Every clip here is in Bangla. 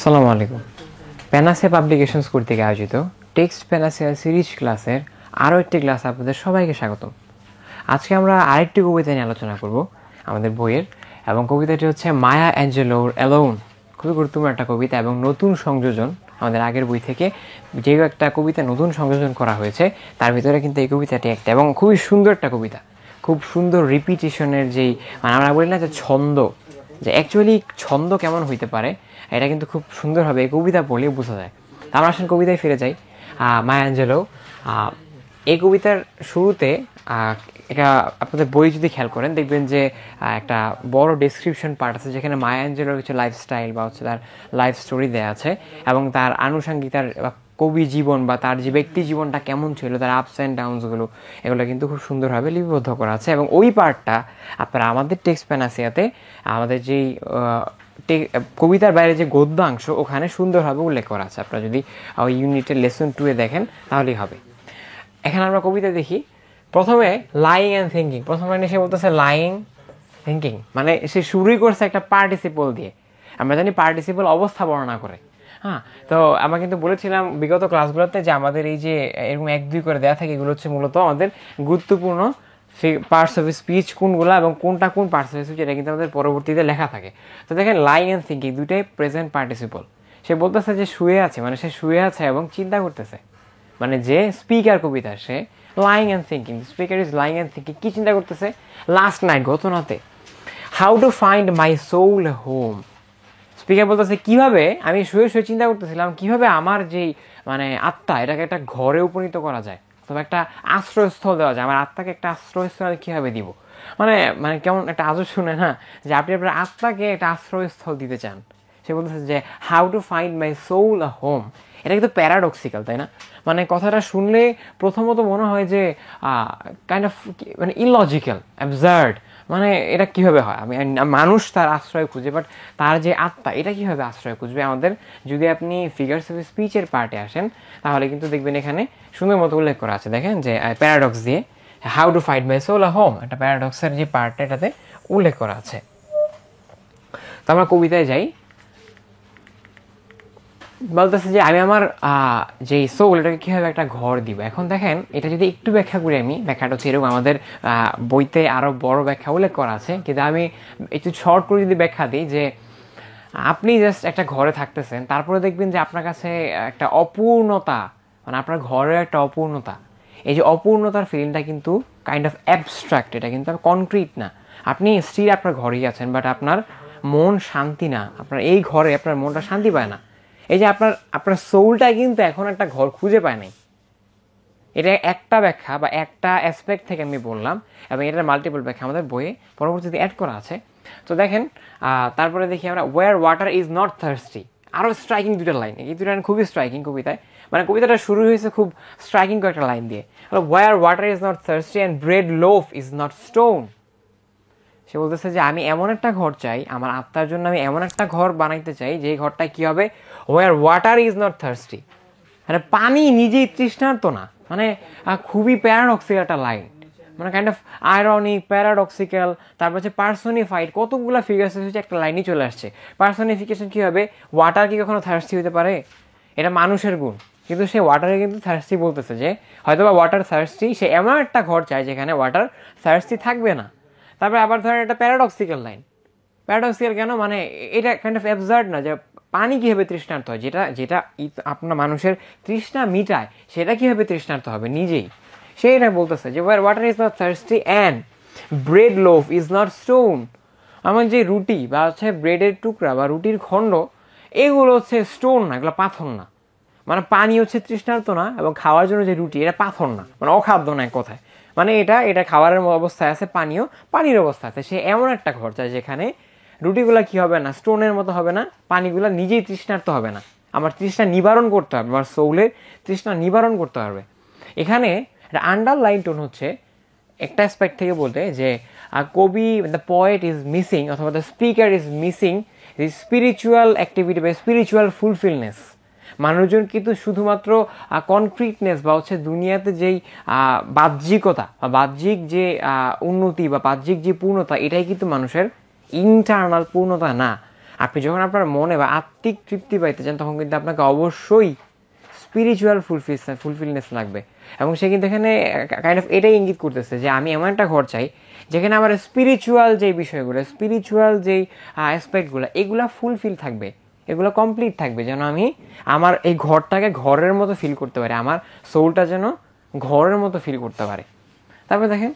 আসসালামু আলাইকুম। প্যানাসিয়া পাবলিকেশন স্কুল থেকে আয়োজিত টেক্সট প্যানাসিয়া সিরিজ ক্লাসের আরও একটি ক্লাস আপনাদের সবাইকে স্বাগতম। আজকে আমরা আরেকটি কবিতা নিয়ে আলোচনা করব আমাদের বইয়ের, এবং কবিতাটি হচ্ছে মায়া অ্যাঞ্জেলোর অ্যালোন। খুবই গুরুত্বপূর্ণ একটা কবিতা এবং নতুন সংযোজন। আমাদের আগের বই থেকে যে একটা কবিতা নতুন সংযোজন করা হয়েছে তার ভিতরে কিন্তু এই কবিতাটি একটা, এবং খুবই সুন্দর একটা কবিতা। খুব সুন্দর রিপিটেশনের যেই, মানে আমরা বলি না যে ছন্দ, যে অ্যাকচুয়ালি ছন্দ কেমন হইতে পারে এটা কিন্তু খুব সুন্দরভাবে এই কবিতা পড়লে বোঝা যায়। তা আমরা আসলে কবিতায় ফিরে যাই। মায়া অ্যাঞ্জেলো, এই কবিতার শুরুতে এটা আপনাদের বই যদি খেয়াল করেন দেখবেন যে একটা বড় ডেসক্রিপশন পার্ট আছে, যেখানে মায়া অ্যাঞ্জেলোর কিছু লাইফস্টাইল বা হচ্ছে তার লাইফ স্টোরি দেওয়া আছে, এবং তার আনুষঙ্গিক তার কবি জীবন বা তার যে ব্যক্তি জীবনটা কেমন ছিল, তার আপস অ্যান্ড ডাউনসগুলো, এগুলো কিন্তু খুব সুন্দরভাবে লিপিবদ্ধ করা আছে। এবং ওই পার্টটা আপনারা আমাদের টেক্সট প্যানাসিয়াতে আমাদের যেই কবিতার বাইরে যে গদ্যাংশ ওখানে সুন্দরভাবে উল্লেখ করা আছে। আপনারা যদি ওই ইউনিটের লেসন 2 দেখেন তাহলেই হবে। এখানে আমরা কবিতা দেখি, প্রথমে লাইং অ্যান্ড থিঙ্কিং, প্রথম লাইনে সে বলতেছে লাইং থিঙ্কিং, মানে সে শুরুই করছে একটা পার্টিসিপল দিয়ে। আমরা জানি পার্টিসিপল অবস্থা বর্ণনা করে। হ্যাঁ, তো আমরা কিন্তু বলেছিলাম বিগত ক্লাসগুলোতে যে আমাদের এই যে এরকম 1-2 করে দেওয়া থাকে, এগুলো হচ্ছে মূলত আমাদের গুরুত্বপূর্ণ পার্টস অফ স্পিচ কোনগুলো এবং কোনটা কোন পার্টস অফ স্পিচ, এটা কিন্তু আমাদের পরবর্তীতে লেখা থাকে। তো দেখেন লাইং অ্যান্ড থিঙ্কিং দুইটাই প্রেজেন্ট পার্টিসিপল। সে বলতেছে যে শুয়ে আছে, মানে সে শুয়ে আছে এবং চিন্তা করতেছে, মানে যে স্পিকার কবিতা সে lying and thinking, speaker is lying and thinking. কী চিন্তা করতেছে? লাস্ট নাইট, গত রাতে। How to find my soul home. Speaker বলতেছে কীভাবে আমি শুয়ে শুয়ে চিন্তা করতেছিলাম কীভাবে আমার যেই মানে আত্মা, এটাকে একটা ঘরে উপনীত করা যায়, তবে একটা আশ্রয়স্থল দেওয়া যায়। আমার আত্মাকে একটা আশ্রয়স্থল কীভাবে দিব, মানে মানে কেমন একটা আজব শুনে না, যে আপনি আপনার আত্মাকে একটা আশ্রয়স্থল দিতে চান। সে বলতেছে যে how to find my soul a home. এটা কিন্তু প্যারাডক্সিক্যাল, তাই না? মানে কথাটা শুনলে প্রথমত মনে হয় যে কাইন্ড অফ মানে ইললজিক্যাল, অ্যাবসার্ড, মানে এটা কীভাবে হয়? মানুষ তার আশ্রয় খুঁজে, বাট তার যে আত্মা এটা কীভাবে আশ্রয় খুঁজবে আমাদের? যদি আপনি ফিগার্স অফ স্পিচের পার্টে আসেন তাহলে কিন্তু দেখবেন এখানে সুন্দর মতো উল্লেখ করা আছে। দেখেন যে প্যারাডক্স দিয়ে how to find my soul a home, একটা প্যারাডক্সের যে পার্টটা এটাতে উল্লেখ করা আছে। তো আমরা কবিতায় যাই। বলতেছে যে আমি আমার যেই সোল এটাকে কীভাবে একটা ঘর দিব। এখন দেখেন এটা যদি একটু ব্যাখ্যা করি, আমি ব্যাখ্যাটা হচ্ছে এরকম, আমাদের বইতে আরও বড় ব্যাখ্যা উল্লেখ করা আছে, কিন্তু আমি একটু শর্ট করে যদি ব্যাখ্যা দিই, যে আপনি জাস্ট একটা ঘরে থাকতেছেন, তারপরে দেখবেন যে আপনার কাছে একটা অপূর্ণতা, মানে আপনার ঘরের একটা অপূর্ণতা, এই যে অপূর্ণতার ফিলিংটা কিন্তু কাইন্ড অফ অ্যাবস্ট্রাক্ট, এটা কিন্তু কনক্রিট না। আপনি স্টিল আপনার ঘরেই আছেন, বাট আপনার মন শান্তি না, আপনার এই ঘরে আপনার মনটা শান্তি পায় না। এই যে আপনার সোলটা কিন্তু এখন একটা ঘর খুঁজে পায় নাই। এটা একটা ব্যাখ্যা বা একটা অ্যাসপেক্ট থেকে আমি বললাম, এবং এটার মাল্টিপল ব্যাখ্যা আমাদের বইয়ে পরবর্তীতে অ্যাড করা আছে। তো দেখেন তারপরে দেখি আমরা where water is not thirsty. আরও স্ট্রাইকিং দুটো লাইন, এই দুটো লাইন খুবই স্ট্রাইকিং কবিতায়, মানে কবিতাটা শুরু হয়েছে খুব স্ট্রাইকিং কয়েকটা লাইন দিয়ে। Where water is not thirsty and bread loaf is not stone. সে বলতেছে যে আমি এমন একটা ঘর চাই, আমার আত্মার জন্য আমি এমন একটা ঘর বানাইতে চাই যে ঘরটা কী হবে, where water is not thirsty, মানে পানি নিজেই তৃষ্ণার্ত না। মানে খুবই প্যারাডক্সিক্যাল একটা লাইন, মানে কাইন্ড অফ আয়রনিক, প্যারাডক্সিক্যাল। তারপর হচ্ছে পার্সোনিফাইড, কতগুলো ফিগার্স হচ্ছে একটা লাইনই চলে আসছে। পার্সোনিফিকেশন কী হবে? ওয়াটার কি কখনো থার্স্টি হতে পারে? এটা মানুষের গুণ, কিন্তু সে ওয়াটারে কিন্তু থার্স্টি বলতেছে, যে হয়তো বা ওয়াটার থার্স্টি, সে এমন একটা ঘর চায় যেখানে ওয়াটার থার্স্টি থাকবে না। তারপরে আবার ধরেন একটা প্যারাডক্সিক্যাল লাইন। প্যারাডক্সিক্যাল কেন? মানে এটা কাইন্ড অফ অ্যাবসার্ড না, যে পানি কীভাবে তৃষ্ণার্ত হয়, যেটা যেটা আপনার মানুষের তৃষ্ণা মিটায়, সেটা কীভাবে তৃষ্ণার্ত হবে নিজেই, সেইটা বলতেছে যে water is not thirsty and bread loaf is not stone. আমার যে রুটি বা হচ্ছে ব্রেডের টুকরা বা রুটির খণ্ড, এগুলো হচ্ছে স্টোন না, এগুলো পাথর না। মানে পানি হচ্ছে তৃষ্ণার্ত না, এবং খাওয়ার জন্য যে রুটি এটা পাথর না, মানে অখাদ্য না এক কথায়। মানে এটা খাবারের অবস্থায় আছে, পানির অবস্থা আছে। সে এমন একটা ঘর চায় যেখানে রুটিগুলা কি হবে না, স্টোনের মতো হবে না, পানিগুলা নিজেই তৃষ্ণার্ত হবে না। আমার তৃষ্ণা নিবারণ করতে হবে, আমার সোলের তৃষ্ণা নিবারণ করতে হবে। এখানে আন্ডারলাইন টোন হচ্ছে একটা অ্যাসপেক্ট থেকে বলতে, যে কবি, দ্য পয়েট ইজ মিসিং, অথবা the speaker is missing the spiritual activity বা স্পিরিচুয়াল ফুলফিলনেস। মানুষজন কিন্তু শুধুমাত্র কনক্রিটনেস বা হচ্ছে দুনিয়াতে যেই বাহ্যিকতা বা বাহ্যিক যে উন্নতি বা বাহ্যিক যে পূর্ণতা, এটাই কিন্তু মানুষের ইন্টারনাল পূর্ণতা না। আপনি যখন আপনার মনে বা আত্মিক তৃপ্তি পাইতে চান তখন কিন্তু আপনাকে অবশ্যই স্পিরিচুয়াল ফুলফিলনেস লাগবে। এবং সে কিন্তু এখানে কাইন্ড অফ এটাই ইঙ্গিত করতেছে যে আমি এমন একটা ঘর চাই যেখানে আমার স্পিরিচুয়াল যেই বিষয়গুলো, স্পিরিচুয়াল যেই অ্যাসপেক্টগুলো, এগুলো ফুলফিল থাকবে, এগুলো কমপ্লিট থাকবে, যেন আমি আমার এই ঘরটাকে ঘরের মতো ফিল করতে পারি, আমার সোলটা যেন ঘরের মতো ফিল করতে পারে। তারপরে দেখেন,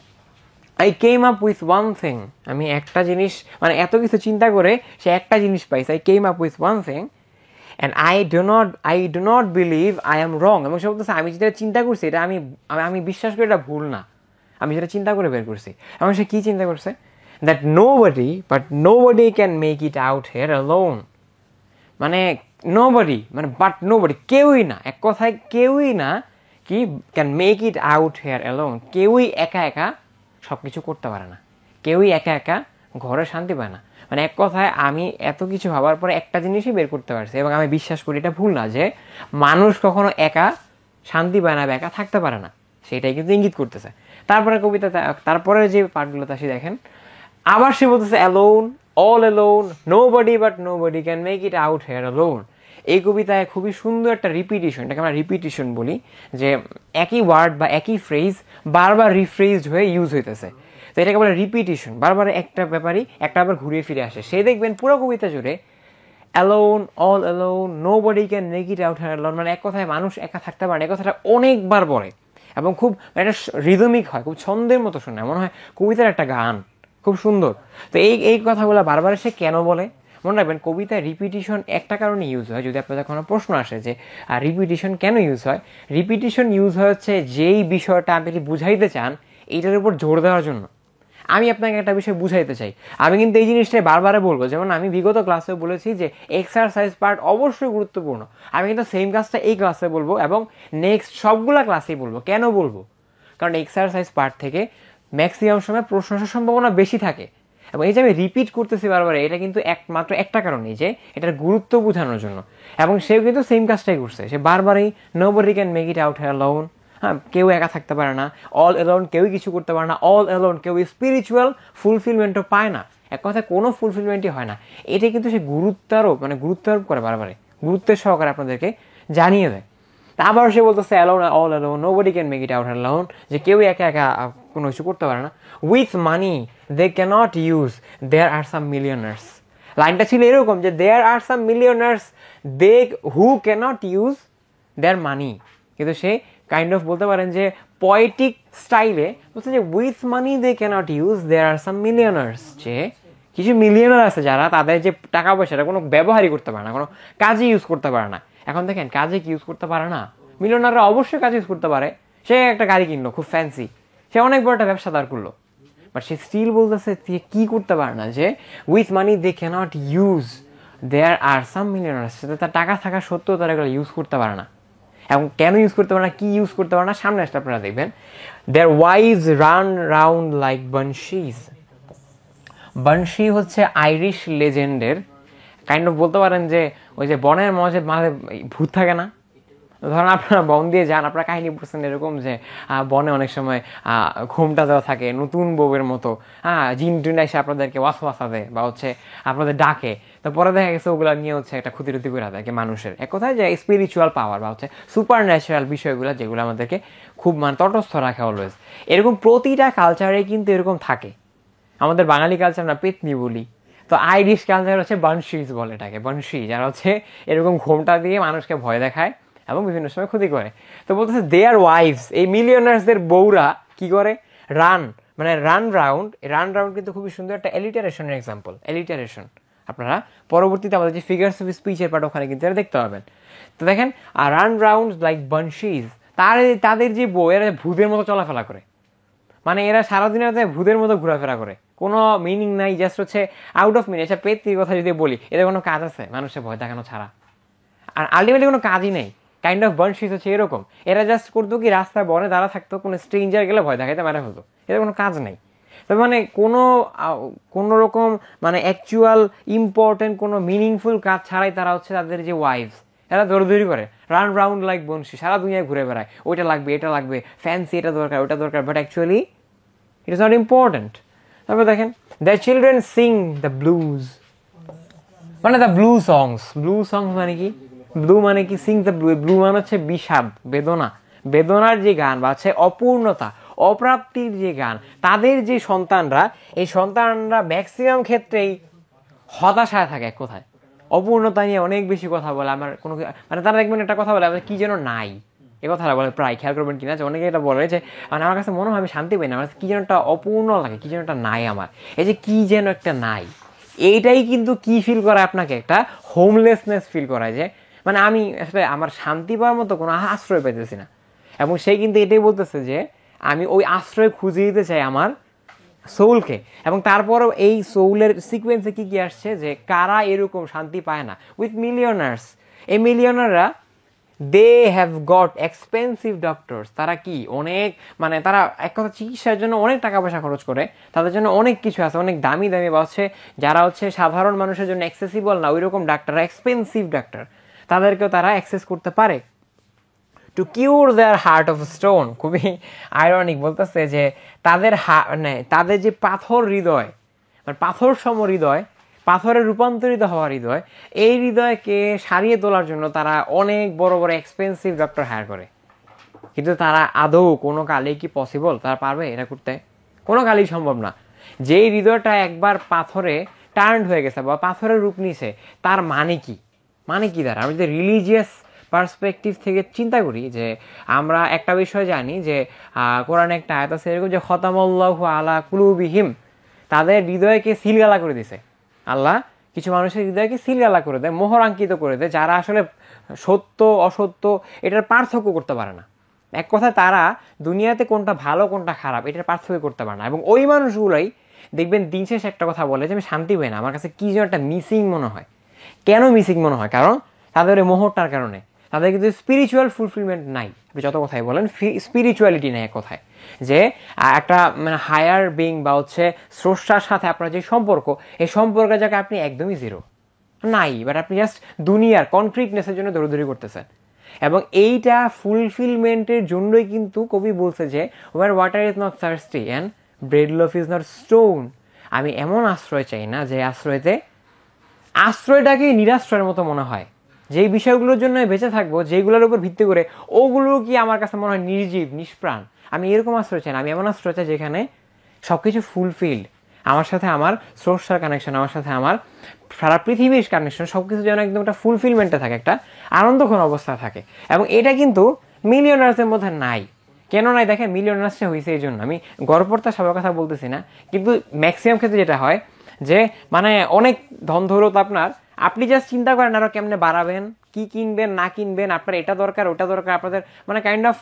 I came up with one thing, আমি একটা জিনিস, মানে এত কিছু চিন্তা করে সে একটা জিনিস পাইছে, I came up with one thing and I do not believe I am রং। এবং সে বলতেছে আমি যেটা চিন্তা করছি এটা আমি বিশ্বাস করি এটা ভুল না, আমি যেটা চিন্তা করে বের করছি। এবং সে কী চিন্তা করছে? That nobody can make it out here alone. মানে নোবডি কেউই না, এক কথায় কেউই না কি can make it out here alone, কেউই একা একা সব কিছু করতে পারে না, কেউই একা একা ঘরে শান্তি পায় না। মানে এক কথায় আমি এত কিছু ভাবার পরে একটা জিনিসই বের করতে পারছি, এবং আমি বিশ্বাস করি এটা ভুল না যে মানুষ কখনো একা শান্তি পায় না বা একা থাকতে পারে না, সেটাই কিন্তু ইঙ্গিত করতেছে। তারপরে কবিতা, তারপরে যে পার্টগুলোতে আসি দেখেন, আবার সে বলতেছে alone, all alone, nobody can make it out here alone. এই কবিতায় খুবই সুন্দর একটা রিপিটিশন, এটাকে আমরা রিপিটিশন বলি, যে একই ওয়ার্ড বা একই ফ্রেজ বারবার রিফ্রেজড হয়ে ইউজ হইতেছে, তো এটাকে বলে রিপিটিশন। বারবার একটা ব্যাপারই একটা আবার ঘুরিয়ে ফিরে আসে। সেই দেখবেন পুরো কবিতা জুড়ে alone, all alone, nobody can make it out here alone, মানে এক কথায় মানুষ একা থাকতে পারে না, এই কথাটা অনেকবার বলে এবং খুব একটা রিদমিক হয়, খুব ছন্দের মতো শোনায়, মনে হয় কবিতার একটা গান, খুব সুন্দর। তো এই কথাগুলো বারবার সে কেন বলে? মনে রাখবেন, কবিতায় রিপিটিশন একটা কারণে ইউজ হয়। যদি আপনাদের কোনো প্রশ্ন আসে যে রিপিটিশন কেন ইউজ হয়, রিপিটিশন ইউজ হয় হচ্ছে যেই বিষয়টা আপনি বুঝাইতে চান এইটার উপর জোর দেওয়ার জন্য। আমি আপনাকে একটা বিষয় বুঝাইতে চাই, আমি কিন্তু এই জিনিসটাই বারবারে বলবো। যেমন আমি বিগত ক্লাসে বলেছি যে এক্সারসাইজ পার্ট অবশ্যই গুরুত্বপূর্ণ, আমি কিন্তু সেম কাজটা এই ক্লাসে বলবো এবং নেক্সট সবগুলা ক্লাসেই বলবো। কেন বলবো? কারণ এক্সারসাইজ পার্ট থেকে ম্যাক্সিমাম সময় প্রশ্ন আসার সম্ভাবনা বেশি থাকে, এবং এই যে আমি রিপিট করতেছি বারবার, এটা কিন্তু একমাত্র একটা কারণেই যে এটার গুরুত্ব বোঝানোর জন্য। এবং সেও কিন্তু সেম কাজটাই করছে, সে বারবারই nobody can make it out here alone, হ্যাঁ, কেউ একা থাকতে পারে না, অল অ্যালোন, কেউই কিছু করতে পারে না, অল অ্যালোন, কেউ স্পিরিচুয়াল ফুলফিলমেন্টও পায় না, এক কথায় কোনো ফুলফিলমেন্টই হয় না। এটা কিন্তু সে গুরুত্বারোপ করে বারবারে, গুরুত্বের সহকারে আপনাদেরকে জানিয়ে দেয়। আবার সে বলতেছে alone, all alone, nobody can make it out alone, যে কেউ একা একা কোনো কিছু করতে পারে না। With money they can't use, there are some millionaires. লাইনটা ছিল এরকম যে দেয়ার are some মিলিয়নার্স they who cannot use দেয়ার মানি, কিন্তু সে কাইন্ড অফ বলতে পারেন যে পয়েটিক স্টাইলে বলছে যে with money they can't use, there are some millionaires, যে কিছু মিলিয়নার আছে যারা তাদের যে টাকা পয়সাটা কোনো ব্যবহারই করতে পারে না, কোনো কাজে ইউজ করতে পারে না। এখন দেখেন, কাজে কি ইউজ করতে পারে না? মিলিয়নাররা অবশ্যই কাজ ইউজ করতে পারে। সে একটা গাড়ি কিনলো খুব ফ্যান্সি, সে অনেক বড় একটা ব্যবসা দাঁড় করলো, বাট সে স্টিল বলতেছে কি করতে পারে না, যে with money they can't use, there are some millionaires, তার টাকা থাকা সত্ত্বেও তারা এগুলো ইউজ করতে পারে না। এবং কেন ইউজ করতে পারে না, কি ইউজ করতে পারে না, সামনে আসলে আপনারা দেখবেন। দেয়ার wise run round like বানশিজ। Banshee হচ্ছে আইরিশ লেজেন্ডের কাইন্ড অফ বলতে পারেন যে ওই যে বনের মাঝে ভূত থাকে না, ধরেন আপনারা বন দিয়ে যান, আপনারা কাহিনী পড়ছেন এরকম যে বনে অনেক সময় ঘুমটা দেওয়া থাকে নতুন বউয়ের মতো, জিন টিন এসে আপনাদেরকে ওয়াসওয়াসা দেয় বা হচ্ছে আপনাদের ডাকে, তো পরে দেখা গেছে ওগুলো নিয়ে হচ্ছে একটা ক্ষতিরতি করে দেয় মানুষের। এক কথায় যে স্পিরিচুয়াল পাওয়ার বা হচ্ছে সুপার ন্যাচারাল বিষয়গুলো যেগুলো আমাদেরকে খুব তটস্থ রাখে অলওয়েজ, এরকম প্রতিটা কালচারে কিন্তু এরকম থাকে। আমাদের বাঙালি কালচার না পেতনি বলি, তো আইরিশ কালচার হচ্ছে বানশিজ বলে এটাকে, বানশি, যারা হচ্ছে এরকম ঘোমটা দিয়ে মানুষকে ভয় দেখায় এবং বিভিন্ন সময় ক্ষতি করে। তো বলতেছে দেয়ার ওয়াইফস, এই মিলিয়নার্সদের বউরা কি করে? রান রাউন্ড কিন্তু খুবই সুন্দর একটা এলিটারেশনের এক্সাম্পল। এলিটারেশন আপনারা পরবর্তীতে আমাদের যে ফিগার্স অফ স্পিচের পার্ট ওখানে কিন্তু দেখতে পাবেন। তো দেখেন, রান রাউন্ড লাইক বানশিজ, তাদের যে বউ এরা ভূতের মতো চলাফেরা করে, মানে এরা সারাদিন ভূতের মতো ঘোরাফেরা করে, কোনো মিনিং নাই, জাস্ট হচ্ছে আউট অফ মিনিং। আচ্ছা, পেত্রির কথা যদি বলি, এদের কোনো কাজ আছে মানুষের ভয় দেখানো ছাড়া? আর আলটিমেটলি কোনো কাজই নেই। কাইন্ড অফ বানশিজ হচ্ছে এরকম, এরা জাস্ট করতো কি রাস্তায় বনে দাঁড়া থাকতো, কোনো স্ট্রেঞ্জার গেলে ভয় দেখাইতে মারা হতো, এদের কোনো কাজ নেই। তবে মানে কোনো রকম মানে অ্যাকচুয়াল ইম্পর্টেন্ট কোনো মিনিংফুল কাজ ছাড়াই তারা হচ্ছে তাদের যে ওয়াইফস, এরা দৌড়দৌড়ি করে, রান রাউন্ড লাইক বনশি, সারা দুনিয়ায় ঘুরে বেড়ায়, ওইটা লাগবে এটা লাগবে, ফ্যান্সি এটা দরকার ওটা দরকার, but actually it is not important. তারপর দেখেন, the children Singh the blues, মানে দ্য ব্লু সংস মানে কি? ব্লু মানে কি? Singh the blue. ব্লু মানে হচ্ছে বিষাদ, বেদনা, বেদনার যে গান বা হচ্ছে অপূর্ণতা, অপ্রাপ্তির যে গান। তাদের যে সন্তানরা, এই সন্তানরা ম্যাক্সিমাম ক্ষেত্রেই হতাশায় থাকে, এক কোথায় অপূর্ণতা নিয়ে অনেক বেশি কথা বলে। আমার কোনো মানে তারা দেখবেন একটা কথা বলে, আমাদের কি যেন নাই, এ কথাটা বলে প্রায়, খেয়াল করবেন কিনা, যে অনেকে এটা বলে যে মানে আমার কাছে মনে হয় আমি শান্তি পাই না, আমার কি যেন একটা অপূর্ণ লাগে, কি যেন একটা নাই আমার, এই যে কি যেন একটা নাই, এইটাই কিন্তু কি ফিল করায় আপনাকে? একটা হোমলেসনেস ফিল করায়, যে মানে আমি আসলে আমার শান্তি পাওয়ার মতো কোনো আশ্রয় পাইতেছি না। এবং সে কিন্তু এটাই বলতেছে যে আমি ওই আশ্রয় খুঁজে দিতে চাই আমার সোলকে। এবং তারপরও এই সোলের সিকোয়েন্সে কি কি আসছে, যে কারা এরকম শান্তি পায় না? With millionaires. এই মিলিয়নাররা, they have got expensive doctors. তারা কি অনেক, মানে তারা এক কথা চিকিৎসার জন্য অনেক টাকা পয়সা খরচ করে, তাদের জন্য অনেক কিছু আছে, অনেক দামি দামি, বা হচ্ছে যারা হচ্ছে সাধারণ মানুষের জন্য অ্যাক্সেসিবল না ওই রকম ডাক্তার, এক্সপেন্সিভ ডাক্তার, তাদেরকেও তারা অ্যাক্সেস করতে পারে to cure their heart of stone. খুবই আইরনিক বলতেছে যে তাদের মানে তাদের যে পাথর হৃদয়, মানে পাথর সম হৃদয়, পাথরে রূপান্তরিত হওয়া হৃদয়, এই হৃদয়কে সারিয়ে তোলার জন্য তারা অনেক বড় বড় এক্সপেন্সিভ ডক্টর হায়ার করে। কিন্তু তারা আদৌ কোনো কালেই কি পসিবল, তারা পারবে এটা করতে? কোনো কালেই সম্ভব না। যেই হৃদয়টা একবার পাথরে টার্ন হয়ে গেছে বা পাথরের রূপ নিছে, তার মানে কি? মানে কি তারা? আমি যদি রিলিজিয়াস পার্সপেক্টিভ থেকে চিন্তা করি, যে আমরা একটা বিষয় জানি যে কোরআনে একটা আয়াত আছে এরকম, যে খতামাল্লাহু আলা কুলুবিহিম, তাদের হৃদয়কে সিলগালা করে দিছে আল্লাহ। কিছু মানুষের হৃদয়কে সিলগালা করে দেয়, মোহরাঙ্কিত করে দেয়, যারা আসলে সত্য অসত্য এটার পার্থক্য করতে পারে না। এক কথায় তারা দুনিয়াতে কোনটা ভালো কোনটা খারাপ এটার পার্থক্য করতে পারে না। এবং ওই মানুষগুলোই দেখবেন দিন শেষে একটা কথা বলে, যে আমি শান্তি পাই না, আমার কাছে কি যেন একটা মিসিং মনে হয়। কেন মিসিং মনে হয়? কারণ তাদের ওই মোহরটার কারণে। তাদের কিন্তু স্পিরিচুয়াল ফুলফিলমেন্ট নাই। আপনি যত কথাই বলেন, স্পিরিচুয়ালিটি নেই এক কথায়, যে একটা মানে হায়ার বিং বা হচ্ছে স্রষ্টার সাথে আপনার যে সম্পর্ক, এই সম্পর্কের জায়গায় আপনি একদমই জিরো নাই, বাট আপনি জাস্ট দুনিয়ার কনক্রিটনেসের জন্য দৌড়দৌড়ি করতেছেন। এবং এইটা ফুলফিলমেন্টের জন্যই কিন্তু কবি বলছে যে where water is not thirsty and bread loaf is not stone. আমি এমন আশ্রয় চাই না যে আশ্রয়টাকে নিরাশ্রয়ের মতো মনে হয়, যেই বিষয়গুলোর জন্য বেঁচে থাকবো, যেগুলোর উপর ভিত্তি করে, ওগুলো কি আমার কাছে মনে হয় নির্জীব, নিষ্প্রাণ। আমি এরকম আশ্রয় চাই না, আমি এমন আশ্রয় চাই যেখানে সব কিছু ফুলফিল্ড, আমার সাথে আমার স্রষ্টার কানেকশন, আমার সাথে আমার সারা পৃথিবীর কানেকশন, সব কিছু যেন একদম একটা ফুলফিলমেন্টে থাকে, একটা আনন্দঘন অবস্থা থাকে। এবং এটা কিন্তু মিলিয়নার্সের মধ্যে নাই। কেন নাই? দেখেন, মিলিয়নার্সটা হয়েছে এই জন্য, আমি গর্বটা সবার কথা বলতেছি না, কিন্তু ম্যাক্সিমাম ক্ষেত্রে যেটা হয় যে মানে অনেক ধন দৌলত আপনার, আপনি জাস্ট চিন্তা করেন আরো কেমনে বাড়াবেন, কি কিনবেন না কিনবেন, আপনার এটা দরকার ওটা দরকার, আপনাদের মানে কাইন্ড অফ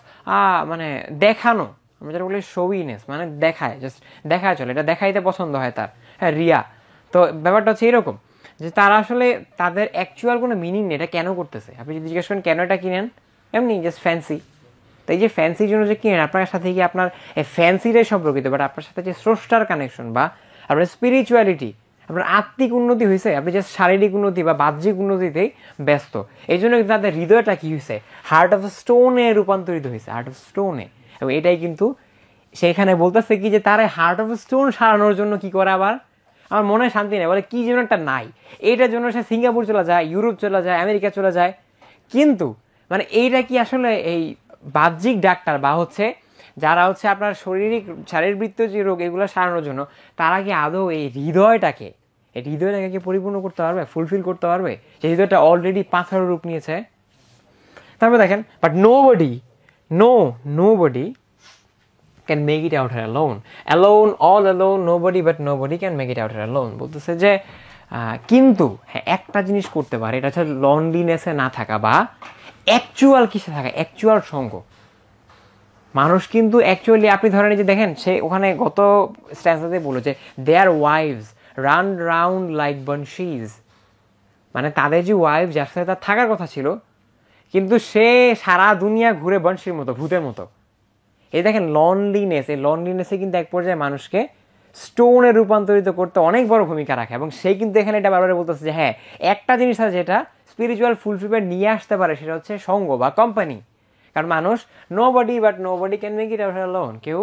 মানে দেখানো, আমরা যেটা বলি শোইনেস, মানে দেখায়, জাস্ট দেখায় চলে, এটা দেখাইতে পছন্দ হয় তার, হ্যাঁ রিয়া। তো ব্যাপারটা হচ্ছে এরকম, যে তারা আসলে তাদের অ্যাকচুয়াল কোনো মিনিং নেই এটা কেন করতেছে। আপনি যদি জিজ্ঞেস করেন কেন এটা কিনেন, এমনি জাস্ট ফ্যান্সি। তো এই যে ফ্যান্সির জন্য যে কিনেন, আপনার সাথে কি আপনার ফ্যান্সিটাই সম্পর্কিত, বাট আপনার সাথে যে স্রষ্টার কানেকশন বা আপনার স্পিরিচুয়ালিটি, আপনার আত্মিক উন্নতি হয়েছে, আপনি জাস্ট শারীরিক উন্নতি বা বাহ্যিক উন্নতিতেই ব্যস্ত। এই জন্য তাদের হৃদয়টা কি হয়েছে, হার্ট অফ স্টোনে রূপান্তরিত হয়েছে, হার্ট অফ স্টোনে। এবং এটাই কিন্তু সেখানে বলতেছে কি, যে তারা হার্ট অফ স্টোন সারানোর জন্য কি করে, আবার আমার মনে শান্তি নেই, বলে কি যেন একটা নাই। এইটার জন্য সে সিঙ্গাপুর চলে যায়, ইউরোপ চলে যায়, আমেরিকা চলে যায়। কিন্তু মানে এইটা কি আসলে এই বাহ্যিক ডাক্তার বা হচ্ছে যারা হচ্ছে আপনার শারীরবৃত্তীয় যে রোগ এগুলো সারানোর জন্য, তারা কি আদৌ এই হৃদয়টাকে কি পরিপূর্ণ করতে পারবে, ফুলফিল করতে পারবে, যে হৃদয়টা অলরেডি পাথরের রূপ নিয়েছে? তারপরে দেখেন, but nobody can make it out here all alone, nobody can make it out here alone। বলতেছে যে কিন্তু হ্যাঁ একটা জিনিস করতে পারে, এটা হচ্ছে লনলিনেসে না থাকা বা অ্যাকচুয়াল কিসে থাকা, অ্যাকচুয়াল সঙ্গ। মানুষ কিন্তু অ্যাকচুয়ালি, আপনি ধরেন যে দেখেন, সে ওখানে গত স্ট্যান্সাতে বলেছে দেয়ার ওয়াইভস রান রাউন্ড লাইক বানশিজ, মানে তাদের যে ওয়াইফ যার সাথে তার থাকার কথা ছিল, কিন্তু সে সারা দুনিয়া ঘুরে বানশির মতো, ভূতের মতো। এই দেখেন লনলিনেস, এই লনলিনেসে কিন্তু এক পর্যায়ে মানুষকে স্টোনে রূপান্তরিত করতে অনেক বড় ভূমিকা রাখে। এবং সেই কিন্তু এখানে এটা বারবার বলতেছে যে হ্যাঁ একটা জিনিস আছে যেটা স্পিরিচুয়াল ফুলফিলমেন্ট নিয়ে আসতে পারে, সেটা হচ্ছে সঙ্গ বা কোম্পানি। কারণ মানুষ nobody can make it out alone, কেউ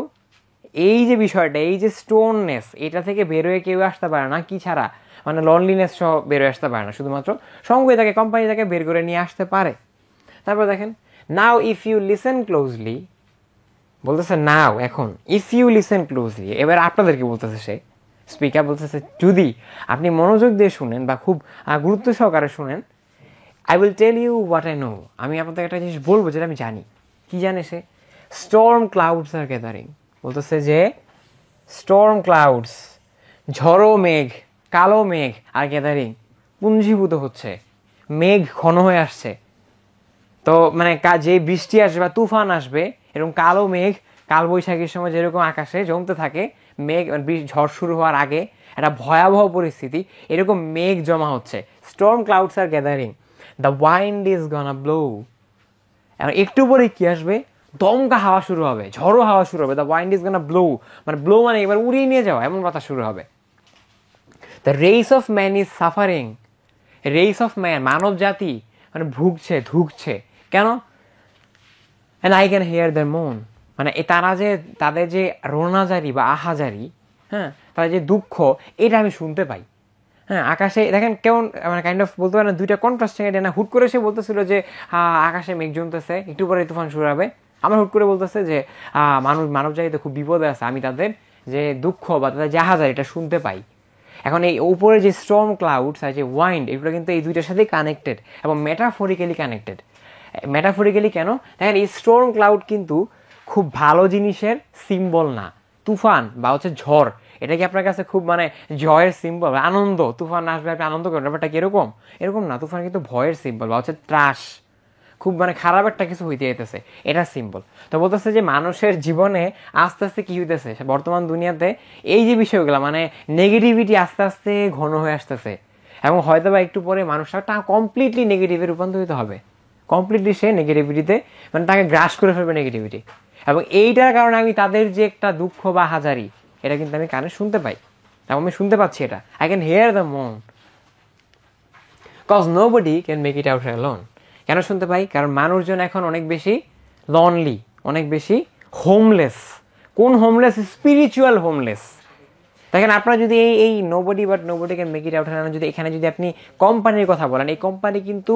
এই যে বিষয়টা, এই যে স্টোননেস, এটা থেকে বেরোয় কেউ আসতে পারে না কি ছাড়া, মানে লনলিনেস সহ বের হয়ে আসতে পারে না, শুধুমাত্র সঙ্গই তাকে কোম্পানি তাকে বের করে নিয়ে আসতে পারে। তারপর দেখেন, now if you listen closely, বলতেছে নাও এখন, ইফ ইউ লিসেন ক্লোজলি, এবার আপনাদেরকে বলতেছে সে স্পিকার বলতেছে যদি আপনি মনোযোগ দিয়ে শুনেন বা খুব গুরুত্ব সহকারে শুনেন, I will tell you what I know, আমি আপনাদের একটা জিনিস বলবো যেটা আমি জানি। কি জানে সে? স্টর্ম ক্লাউডস আর গ্যাদারিং, বলতেছে যে স্টর্ম ক্লাউডস, ঝড়ো মেঘ, কালো মেঘ আর গ্যাদারিং, পুঞ্জীভূত হচ্ছে, মেঘ ঘন হয়ে আসছে। তো মানে যে বৃষ্টি আসবে বা তুফান আসবে, এরকম কালো মেঘ কালবৈশাখীর সময় যেরকম আকাশে জমতে থাকে মেঘ, ঝড় শুরু হওয়ার আগে একটা ভয়াবহ পরিস্থিতি, এরকম মেঘ জমা হচ্ছে। Storm clouds are gathering, the wind is gonna blow, এখন একটু পরে কি আসবে? দমকা হাওয়া শুরু হবে, ঝড়ো হাওয়া শুরু হবে। The wind is gonna blow, মানে ব্লো মানে এবার উড়িয়ে নিয়ে যাওয়া, এমন বাতাস শুরু হবে। The race of man is suffering, race of man মানব জাতি মানে ভুগছে, ধুকছে। কেন? And I can hear the moan, মানে তারা যে তাদের যে রোনাজারি বা আহাজারি, হ্যাঁ, তাদের যে দুঃখ, এটা আমি শুনতে পাই। হ্যাঁ, আকাশে দেখেন কেমন মানে কাইন্ড অফ বলতে পারেন দুইটা কন্ট্রাস্টিং এটা না। হুট করে সে বলতেছিল যে আকাশে মেঘ জমতেছে, একটু পরে তুফান শুরু হবে। আমার হুট করে বলতেছে যে মানব জাতিতে খুব বিপদে আছে, আমি তাদের যে দুঃখ বা তাদের যে আহাজারি এটা শুনতে পাই। এখন এই উপরে যে স্টর্ম ক্লাউডস আর যে ওয়াইন্ড, এগুলো কিন্তু এই দুইটার সাথেই কানেক্টেড এবং মেটাফরিক্যালি কানেক্টেড। মেটাফরিক্যালি কেন? দেখেন এই স্টর্ম ক্লাউড কিন্তু খুব ভালো জিনিসের সিম্বল না। তুফান বা হচ্ছে ঝড়, এটা কি আপনার কাছে খুব মানে জয়ের সিম্বল, আনন্দ? তুফান আসবে আপনি আনন্দ করেন, ব্যাপারটা কিরকম? এরকম না, তুফান কিন্তু ভয়ের সিম্বল বা হচ্ছে ত্রাস, খুব মানে খারাপ একটা কিছু হইতে যেতেছে, এটা সিম্বল। তো বলতেছে যে মানুষের জীবনে আস্তে আস্তে কি হইতেছে বর্তমান দুনিয়াতে, এই যে বিষয়গুলো মানে নেগেটিভিটি আস্তে আস্তে ঘন হয়ে আসতেছে এবং হয়তো বা একটু পরে মানুষটা কমপ্লিটলি নেগেটিভে রূপান্তরিত হবে। কমপ্লিটলি সে নেগেটিভিটিতে মানে তাকে গ্রাস করে ফেলবে নেগেটিভিটি। এবং এইটার কারণে আমি তাদের যে একটা দুঃখ বা হাজারি, এটা কিন্তু আমি কানে শুনতে পাই এবং আমি শুনতে পাচ্ছি এটা। I can hear the moan cause nobody can make it out alone. কেন শুনতে পাই? কারণ মানুষজন এখন অনেক বেশি লনলি, অনেক বেশি হোমলেস। কোন হোমলেস? Spiritual homeless. দেখেন আপনারা যদি এই nobody but nobody can make it out alone, যদি এখানে যদি আপনি কোম্পানির কথা বলেন, এই কোম্পানি কিন্তু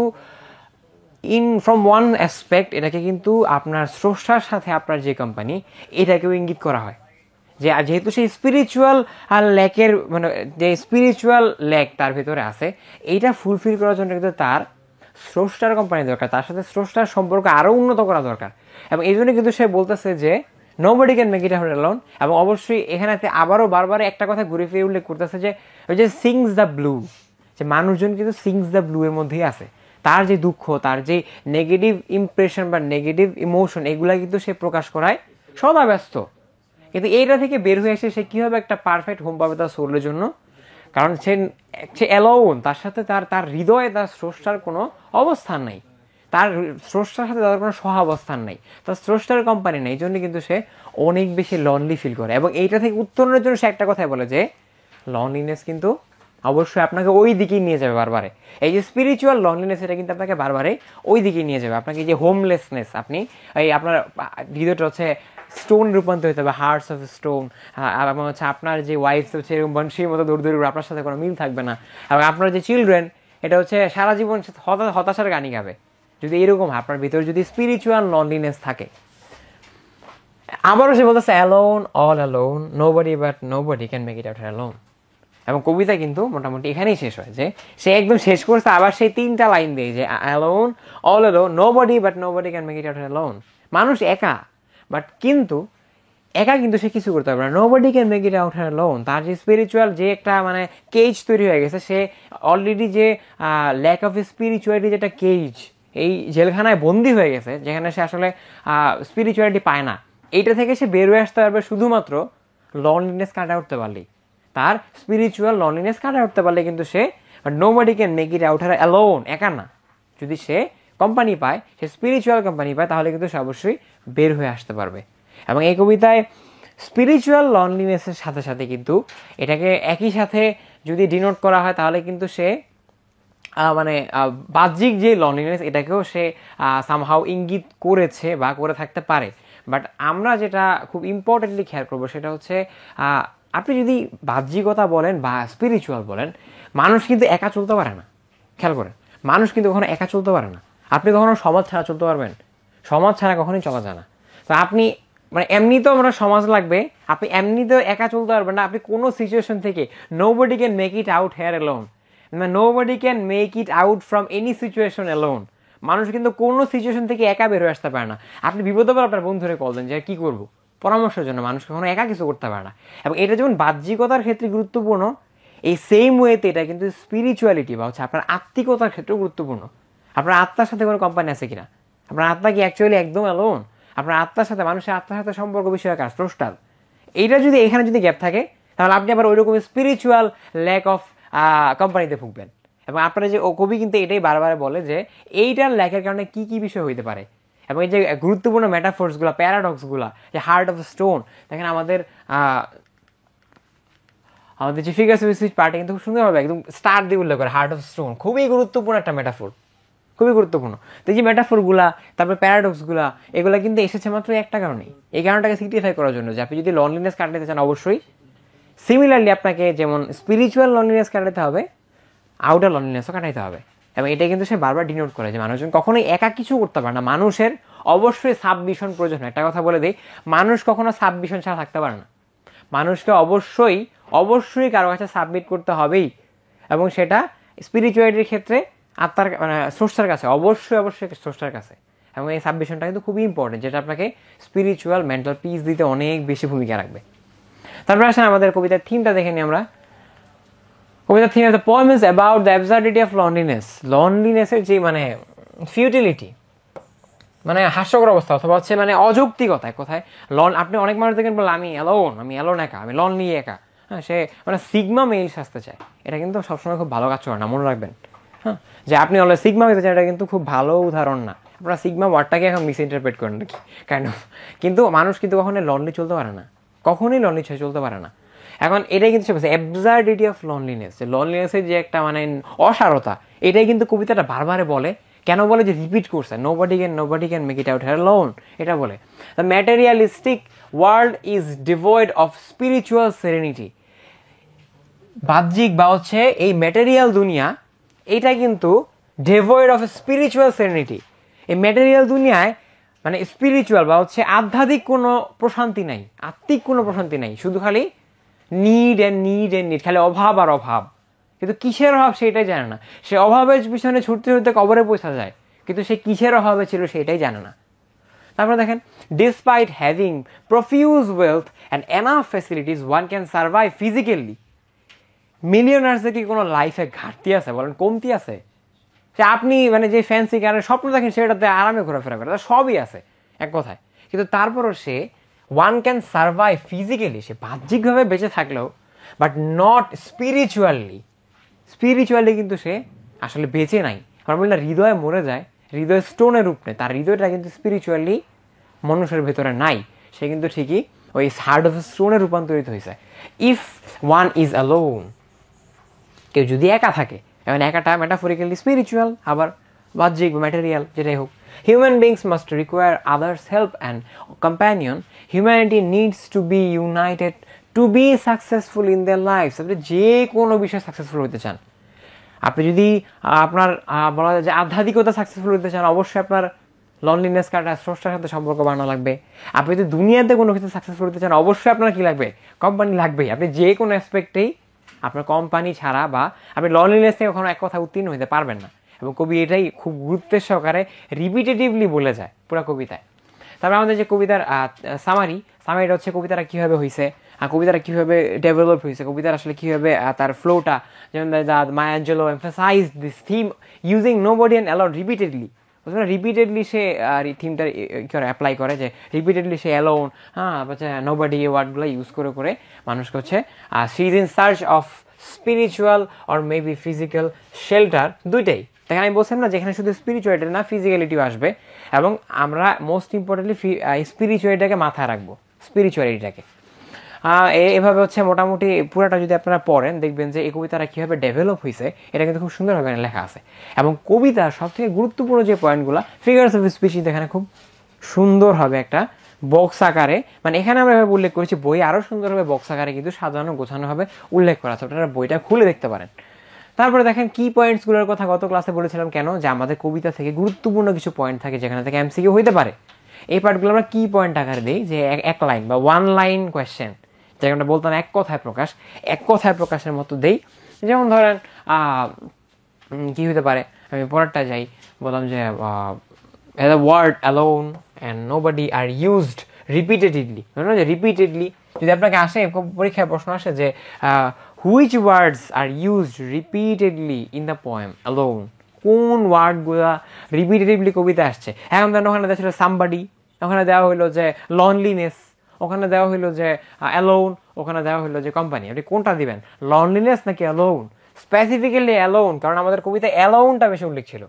ফ্রম ওয়ান অ্যাসপেক্ট এটাকে কিন্তু আপনার স্রষ্টার সাথে আপনার যে কোম্পানি, এটাকেও ইঙ্গিত করা হয় যে যেহেতু সেই স্পিরিচুয়াল ল্যাকের মানে যে স্পিরিচুয়াল ল্যাক তার ভিতরে আছে, এইটা ফুলফিল করার জন্য কিন্তু তার স্রষ্টার কোম্পানি দরকার, তার সাথে স্রষ্টার সম্পর্ক আরও উন্নত করা দরকার। এবং এই জন্য কিন্তু সে বলতেছে যে nobody can make it out alone. এবং অবশ্যই এখানে আবারও বারবার একটা কথা ঘুরে ফিরে উল্লেখ করতেছে যে ওই যে সিংস দ্য ব্লু, যে মানুষজন কিন্তু সিংস দ্য ব্লু এর মধ্যেই আছে। তার যে দুঃখ, তার যে নেগেটিভ ইমপ্রেশন বা নেগেটিভ ইমোশন, এগুলা কিন্তু সে প্রকাশ করায় সদা ব্যস্ত। কিন্তু এইটা থেকে বের হয়ে এসে সে কীভাবে একটা পারফেক্ট হোম পাবে তার সোলের জন্য? কারণ সে অ্যালোন, তার সাথে তার হৃদয়ে তার স্রষ্টার কোনো অবস্থান নাই, তার স্রষ্টার সাথে তাদের কোনো সহাবস্থান নাই, তার স্রষ্টার কোম্পানি নেই। এই জন্য কিন্তু সে অনেক বেশি লনলি ফিল করে। এবং এইটা থেকে উত্তরণের জন্য সে একটা কথাই বলে যে লনলিনেস কিন্তু অবশ্যই আপনাকে ওই দিকেই নিয়ে যাবে বারবারে। এই যে স্পিরিচুয়াল লনলিনেস, এটা কিন্তু আপনাকে বারবারে ওই দিকেই নিয়ে যাবে। আপনাকে যে হোমলেসনেস, আপনি এই আপনার হৃদয়টা হচ্ছে স্টোন রূপান্তরিত হবে, হার্টস অফ স্টোন। এবং হচ্ছে আপনার যে ওয়াইফ হচ্ছে এরকম বংশীর মতো দৌড় দৌড়, আপনার সাথে কোনো মিল থাকবে না। এবং আপনার যে চিলড্রেন, এটা হচ্ছে সারা জীবন হতাশার গানই গাবে। যদি এরকম আপনার ভিতরে যদি স্পিরিচুয়াল লনলিনেস থাকে। আবারও সে বলতেছে alone, all alone, nobody but nobody can make it out alone. এবং কবিতা কিন্তু মোটামুটি এখানেই শেষ হয়, যে সে একদম শেষ করছে আবার সেই তিনটা লাইন দিয়ে, যে alone, all alone, nobody but nobody can make it out alone. মানুষ একা, বাট কিন্তু একা কিন্তু সে কিছু করতে পারবে না। Nobody can make it out alone. তার যে স্পিরিচুয়াল যে একটা মানে কেজ তৈরি হয়ে গেছে, সে অলরেডি যে ল্যাক অফ স্পিরিচুয়ালিটি যেটা কেজ, এই জেলখানায় বন্দি হয়ে গেছে, যেখানে সে আসলে স্পিরিচুয়ালিটি পায় না, এইটা থেকে সে বের হয়ে আসতে পারবে শুধুমাত্র লনলিনেস কাটা উঠতে পারলেই। তার স্পিরিচুয়াল লনলিনেস কাটা উঠতে পারলে কিন্তু সে nobody can make it out alone, একা না। যদি সে কোম্পানি পায়, সে স্পিরিচুয়াল কোম্পানি পায়, তাহলে কিন্তু সে অবশ্যই বের হয়ে আসতে পারবে। এবং এই কবিতায় স্পিরিচুয়াল লনলিনেসের সাথে সাথে কিন্তু এটাকে একই সাথে যদি ডিনোট করা হয়, তাহলে কিন্তু সে মানে বাহ্যিক যে লনলিনেস, এটাকেও সে সামহাউ ইঙ্গিত করেছে বা করে থাকতে পারে। বাট আমরা যেটা খুব ইম্পর্টেন্টলি খেয়াল করবো সেটা হচ্ছে আপনি যদি বাহ্যিকতা বলেন বা স্পিরিচুয়াল বলেন, মানুষ কিন্তু একা চলতে পারে না, খেয়াল করেন, মানুষ কিন্তু কখনো একা চলতে পারে না। আপনি কখনো সমাজ ছাড়া চলতে পারবেন? সমাজ ছাড়া কখনোই চলা যায় না। তো আপনি মানে এমনিতেও আমরা সমাজ লাগবে, আপনি এমনিতেও একা চলতে পারবেন না। আপনি কোনো সিচুয়েশন থেকে nobody can make it out here alone, nobody can make it out from any situation alone. মানুষ কিন্তু কোনো সিচুয়েশন থেকে একা বের হয়ে আসতে পারে না। আপনি বিপদে পড়ে আপনার বন্ধুরে কল দেন যে কী করবো, পরামর্শের জন্য। মানুষ কখনো একা কিছু করতে পারে না। এবং এটা যেমন বাহ্যিকতার ক্ষেত্রে গুরুত্বপূর্ণ, এই সেম ওয়েতে এটা কিন্তু স্পিরিচুয়ালিটি বা হচ্ছে আপনার আত্মিকতার ক্ষেত্রেও গুরুত্বপূর্ণ। আপনার আত্মার সাথে কোনো কোম্পানি আছে কিনা? আপনার আত্মা কি অ্যাকচুয়ালি একদম অ্যালোন? আপনার আত্মার সাথে, মানুষের আত্মার সাথে সম্পর্ক বিষয়ে কাজ স্রষ্টার, এইটা যদি এখানে যদি গ্যাপ থাকে, তাহলে আপনি আবার ওই রকম স্পিরিচুয়াল ল্যাক অফ কোম্পানিতে ভুগবেন। এবং আপনারা যে কবি কিন্তু এটাই বারবার বলে যে এইটার ল্যাকের কারণে কি কি বিষয় হইতে পারে। এবং এই যে গুরুত্বপূর্ণ মেটাফোর্সগুলো, প্যারাডক্সগুলো, যে হার্ট অফ স্টোন, দেখেন আমাদের যে ফিগার্স অফ স্পিচ পার্টে কিন্তু খুব সুন্দরভাবে একদম স্টার দিয়ে উল্লেখ করে হার্ট অফ স্টোন, খুবই গুরুত্বপূর্ণ একটা মেটাফোর, খুবই গুরুত্বপূর্ণ। তো এই যে মেটাফোরগুলা, তারপর প্যারাডক্সগুলা, এগুলো কিন্তু এসেছে মাত্র একটা কারণেই, এই কারণটাকে সিগনিফাই করার জন্য যে আপনি যদি লনলিনেস কাটাতে চান, অবশ্যই সিমিলারলি আপনাকে যেমন স্পিরিচুয়াল লনলিনেস কাটাতে হবে, আউটার লনলিনেসও কাটাইতে হবে। এবং এটা কিন্তু সে বারবার ডিনোট করে যে মানুষজন কখনোই একা কিছু করতে পারে না, মানুষের অবশ্যই সাবমিশন প্রয়োজন। একটা কথা বলে দিই, মানুষ কখনো সাবমিশন ছাড়া থাকতে পারে না। মানুষকে অবশ্যই অবশ্যই কারো কাছে সাবমিট করতে হবেই, এবং সেটা স্পিরিচুয়ালিটির ক্ষেত্রে আত্মার মানে স্রষ্টার কাছে, অবশ্যই অবশ্যই স্রষ্টার কাছে। এবং এই সাবমিশনটা কিন্তু খুবই ইম্পর্টেন্ট, যেটা আপনাকে স্পিরিচুয়াল মেন্টাল পিস দিতে অনেক বেশি ভূমিকা রাখবে। তারপরে আসেন আমাদের কবিতার থিমটা দেখে নিই আমরা। কবিতার theme, the poem is about the absurdity of loneliness. লনলিনেসের যে মানে ফিউটিলিটি, মানে হাস্যকর অবস্থা, অথবা হচ্ছে মানে অযৌক্তিকতা কোথায়। আপনি অনেক মানুষ দেখেন বলে আমি অ্যালোন একা, আমি লন নিয়ে একা। হ্যাঁ, সে মানে সিগমা মেইল সাজতে চায়। এটা কিন্তু সবসময় খুব ভালো কাজ করে না, মনে রাখবেন। হ্যাঁ, যে আপনি অলরেডি সিগমা হইতে চান, এটা কিন্তু খুব ভালো উদাহরণ না। আপনারা সিগমা ওয়ার্ডটাকে এখন মিস ইন্টারপ্রেট করেন নাকি কাইন্ড অফ। কিন্তু মানুষ কিন্তু কখনোই লনলি চলতে পারে না, কখনোই লনলি চলতে পারে না। এখন এটাই কিন্তু অ্যাবসার্ডিটি অফ লনলিনেস, যে লনলিনেসের যে একটা মানে অসারতা, এটাই কিন্তু কবিতাটা বারবারে বলে। কেন বলে? যে রিপিট করছে, nobody can make it out here alone, এটা বলে। The materialistic world is devoid of spiritual serenity. বাহ্যিক বা হচ্ছে এই ম্যাটেরিয়াল দুনিয়া, এইটা কিন্তু ডিভয়েড অফ স্পিরিচুয়াল সেরেনিটি। এই ম্যাটেরিয়াল দুনিয়ায় মানে স্পিরিচুয়াল বা হচ্ছে আধ্যাত্মিক কোনো প্রশান্তি নাই, আত্মিক কোনো প্রশান্তি নাই, শুধু খালি নিড অ্যান্ড নিড, খালি অভাব আর অভাব। কিন্তু কিসের অভাব সেটাই জানে না। সে অভাবের পিছনে ছুটতে ছুটতে কবরে পৌঁছা যায়, কিন্তু সে কিসের অভাবে ছিল সেটাই জানে না। তারপরে দেখেন, despite having profuse wealth and enough facilities one can survive physically. মিলিয়নার্সের কি কোনো লাইফে ঘাটতি আছে বলেন, কমতি আছে? সে আপনি মানে যে ফ্যান্সি কারের স্বপ্ন দেখেন সেটাতে আরামে ঘোরাফেরা করে, সবই আছে এক কথায়। কিন্তু তারপরও সে ওয়ান ক্যান সার্ভাইভ ফিজিক্যালি, সে বাহ্যিকভাবে বেঁচে থাকলেও বাট নট স্পিরিচুয়ালি কিন্তু সে আসলে বেঁচে নাই। আমরা বলি না, হৃদয়ে মরে যায়, হৃদয় স্টোনের রূপ নেয়, তার হৃদয়টা কিন্তু স্পিরিচুয়ালি মানুষের ভেতরে নাই। সে কিন্তু ঠিকই ওই হার্ট অফ স্টোনে রূপান্তরিত হয়েছে। ইফ ওয়ান ইজ অ্যালোন, কেউ যদি একা থাকে, এবং একাটা মেটাফরিক্যালি স্পিরিচুয়াল, আবার বাহ্যিক ম্যাটেরিয়াল, যেটাই হোক। Human beings must require others help and companion. Humanity needs to be united to be successful in their life. আপনি যে কোনো বিষয়ে সাকসেসফুল হতে চান, আপনি যদি আপনার বলা যায় যে আধ্যাত্মিকতা সাকসেসফুল হতে চান, অবশ্যই আপনার লনলিনেস কাটা স্রষ্টার সাথে সম্পর্ক বানানো লাগবে। আপনি যদি দুনিয়াতে কোনো কিছু সাকসেসফুল হতে চান, অবশ্যই আপনার কি লাগবে? কোম্পানি লাগবেই। আপনি যে কোনো অ্যাসপেক্টেই আপনার কোম্পানি ছাড়া বা আপনি লনলিনেস থেকে কখনো এক কথা উত্তীর্ণ হতে পারবেন না। এবং কবি এটাই খুব গুরুত্বের সহকারে রিপিটেটিভলি বলে যায় পুরো কবিতায়। তারপরে আমাদের যে কবিতার সামারিটা হচ্ছে কবিতাটা কীভাবে হয়েছে, কবিতাটা কীভাবে ডেভেলপ হয়েছে, কবিতার আসলে কীভাবে তার ফ্লোটা, যেমন Maya Angelou emphasise this theme using nobody and alone repeatedly সে থিমটা অ্যাপ্লাই করে, যে রিপিটেডলি সে অ্যালোন, নোবডি এই ওয়ার্ডগুলো ইউজ করে করে মানুষকে হচ্ছে she is in search of spiritual or maybe physical shelter, দুইটাই। দেখেন আমি বলছিলাম না, যেখানে শুধু স্পিরিচুয়ালিটি না ফিজিক্যালিটিও আসবে, এবং আমরা মোস্ট ইম্পর্টেন্টলি স্পিরিচুয়ালিটিটাকে মাথায় রাখবো, স্পিরিচুয়ালিটিটাকে। এভাবে হচ্ছে মোটামুটি পুরাটা যদি আপনারা পড়েন, দেখবেন যে এই কবিতাটা কীভাবে ডেভেলপ হয়েছে এটা কিন্তু খুব সুন্দরভাবে লেখা আছে। এবং কবিতার সবথেকে গুরুত্বপূর্ণ যে পয়েন্টগুলো, ফিগার্স অফ স্পিচ এখানে খুব সুন্দরভাবে একটা বক্স আকারে, মানে এখানে আমরা এভাবে উল্লেখ করেছি, বই আরও সুন্দরভাবে বক্স আকারে কিন্তু সাজানো গোছানোভাবে উল্লেখ করা আছে। আপনারা বইটা খুলে দেখতে পারেন। তারপরে দেখেন কি পয়েন্টসগুলোর কথা গত ক্লাসে বলেছিলাম কেন, যে আমাদের কবিতা থেকে গুরুত্বপূর্ণ কিছু পয়েন্ট থাকে যেখানে থেকে এমসিকিউ হইতে পারে। এই পার্টগুলো আমরা কি পয়েন্ট আকারে দিই, যে এক লাইন বা ওয়ান লাইন কোয়েশ্চেন, যেটা আমরা বলতাম এক কথায় প্রকাশ, এক কথায় প্রকাশের মতো দেই। যেমন ধরেন কি হতে পারে, আমি পরেরটা যাই, বললাম যে the word alone and nobody are used repeatedly, যে রিপিটেডলি যদি আপনাকে আসে পরীক্ষায় প্রশ্ন আসে যে which words are used repeatedly in the poem alone, কোন ওয়ার্ডগুলা রিপিটেডলি কবিতা আসছে। এখন ধরেন ওখানে দেওয়া ছিল সামবাডি, ওখানে দেওয়া হলো যে লনলিনেস, ওখানে দেওয়া হলো যে অ্যালোন, ওখানে দেওয়া হলো যে কোম্পানি। আপনি কোনটা দিবেন, লনলিনেস নাকি অ্যালোন? স্পেসিফিক্যালি অ্যালোন, কারণ আমাদের কবিতা অ্যালোনটা বেশি উল্লেখ ছিল।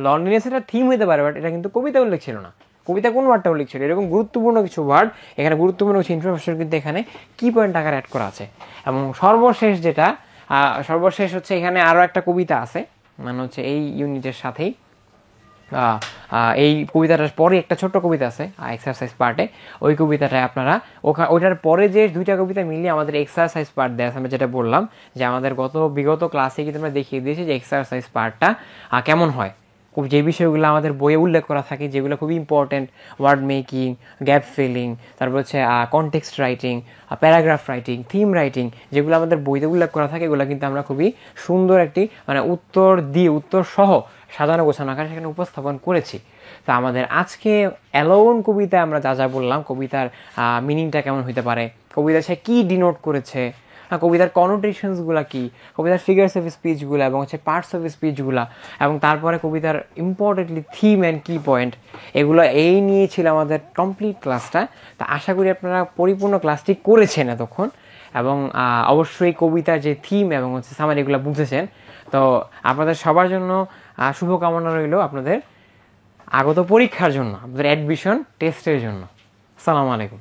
লনলিনেস এটা থিম হতে পারে, বাট এটা কিন্তু কবিতা উল্লেখ ছিল না। কবিতা কোন ওয়ার্ডটা উল্লেখ ছিল? এরকম গুরুত্বপূর্ণ কিছু ওয়ার্ড, এখানে গুরুত্বপূর্ণ কিছু ইনফরমেশন কিন্তু এখানে কি পয়েন্ট আকারে অ্যাড করা আছে। এবং সর্বশেষ যেটা, সর্বশেষ হচ্ছে এখানে আরও একটা কবিতা আছে, মানে হচ্ছে এই ইউনিটের সাথেই এই কবিতাটার পরে একটা ছোট্ট কবিতা আছে এক্সারসাইজ পার্টে। ওই কবিতাটায় আপনারা ওইটার পরে যে দুইটা কবিতা মিলিয়ে আমাদের এক্সারসাইজ পার্ট দেওয়া আছে। আমি যেটা বললাম যে আমাদের বিগত ক্লাসে কিন্তু আমরা দেখিয়ে দিয়েছি যে এক্সারসাইজ পার্টটা কেমন হয়, যে বিষয়গুলো আমাদের বইয়ে উল্লেখ করা থাকে, যেগুলো খুবই important, word making, gap filling, তারপর হচ্ছে context writing, paragraph writing, theme writing, যেগুলো আমাদের বইতে উল্লেখ করা থাকে, এগুলো কিন্তু আমরা খুবই সুন্দর একটি মানে উত্তর সহ সাজানো গোছানো আকারে সেখানে উপস্থাপন করেছি। তো আমাদের আজকে অ্যালোন কবিতা আমরা যা যা বললাম, কবিতার মিনিংটা কেমন হইতে পারে, কবিতা সে কী ডিনোট করেছে, কবিতার কনোটেশনসগুলো কী, কবিতার ফিগার্স অফ স্পিচগুলো এবং হচ্ছে পার্টস অফ স্পিচগুলো, এবং তারপরে কবিতার ইম্পর্টেন্টলি থিম অ্যান্ড কি পয়েন্ট, এগুলো এই নিয়ে ছিল আমাদের কমপ্লিট ক্লাসটা। তা আশা করি আপনারা পরিপূর্ণ ক্লাসটি করেছেন এতক্ষণ, এবং অবশ্যই কবিতার যে থিম এবং হচ্ছে সামারি এগুলো বুঝেছেন। তো আপনাদের সবার জন্য শুভকামনা রইল আপনাদের আগত পরীক্ষার জন্য, আপনাদের অ্যাডমিশন টেস্টের জন্য। আসসালামু আলাইকুম।